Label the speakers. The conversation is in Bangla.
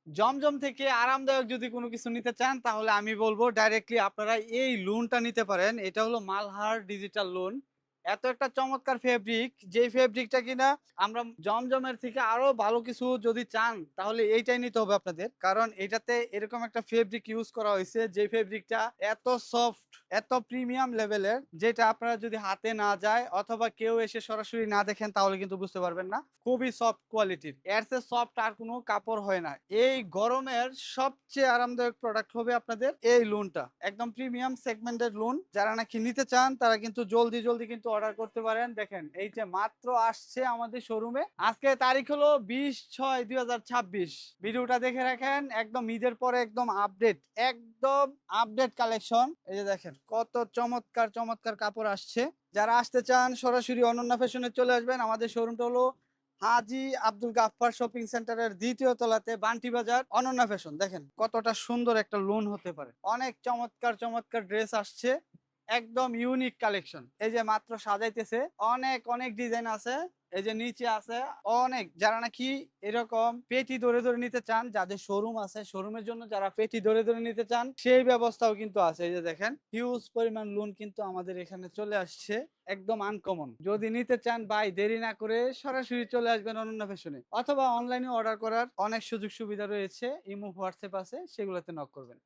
Speaker 1: জমজম থেকে আরামদায়ক যদি কোনো কিছু নিতে চান তাহলে আমি বলবো ডাইরেক্টলি আপনারা এই লোনটা নিতে পারেন। এটা হলো মালহার ডিজিটাল লোন। এত একটা চমৎকার ফেব্রিক, যেই ফেব্রিকটা কিনা আমরা জমজমের থেকে আরো ভালো কিছু যদি চান তাহলে এইটাই নিতে হবে আপনাদের। কারণ এটাতে এরকম একটা ফেব্রিক ইউজ করা হইছে যে ফেব্রিকটা এত সফট, এত প্রিমিয়াম লেভেলের, যেটা আপনারা যদি হাতে না যায় অথবা কেউ এসে সরাসরি না দেখেন তাহলে কিন্তু বুঝতে পারবেন না। খুবই সফট কোয়ালিটির। এর চেয়ে সফট আর কোনো কাপড় হয় না। এই গরমের সবচেয়ে আরামদায়ক প্রোডাক্ট হবে আপনাদের এই লোনটা। একদম প্রিমিয়াম সেগমেন্টের লোন। যারা নাকি নিতে চান তারা কিন্তু জলদি, জলদি কিন্তু অর্ডার করতে পারেন। দেখেন এই যে মাত্র আসছে আমাদের শোরুমে। আজকে তারিখ হলো 20/6/2026। ভিডিওটা দেখে রাখেন। একদম ঈদের পরে একদম আপডেট। একদম আপডেট কালেকশন। এই যে দেখেন কত চমৎকার, চমৎকার কাপড় আসছে। যারা আসতে চান সরাসরি অনন্যা ফ্যাশনে চলে আসবেন। আমাদের শোরুমটা হলো হাজী আব্দুল গাফফার শপিং সেন্টারের ২য় তলাতে, বান্টি বাজার, অনন্যা ফ্যাশন। দেখেন কতটা সুন্দর একটা লোন হতে পারে। অনেক চমৎকার, চমৎকার ড্রেস আসছে। একদম ইউনিক কালেকশন। এই যে মাত্র সাজাইতেছে। অনেক, অনেক ডিজাইন আছে। এই যে নিচে আছে অনেক। যারা নাকি এরকম পেটি ধরে, ধরে নিতে চান, যাদের শোরুম আছে, শোরুমের জন্য যারা পেটি ধরে, ধরে নিতে চান সেই ব্যবস্থাও কিন্তু আছে। এই যে দেখেন হিউজ পরিমাণ লোন কিন্তু আমাদের এখানে চলে আসছে। একদম আনকমন। যদি নিতে চান ভাই দেরি না করে সরাসরি চলে আসবেন অনন্যা ফ্যাশনে, অথবা অনলাইনে অর্ডার করার অনেক সুযোগ সুবিধা রয়েছে। ইমো, হোয়াটসঅ্যাপ আছে, সেগুলোতে নক করবেন।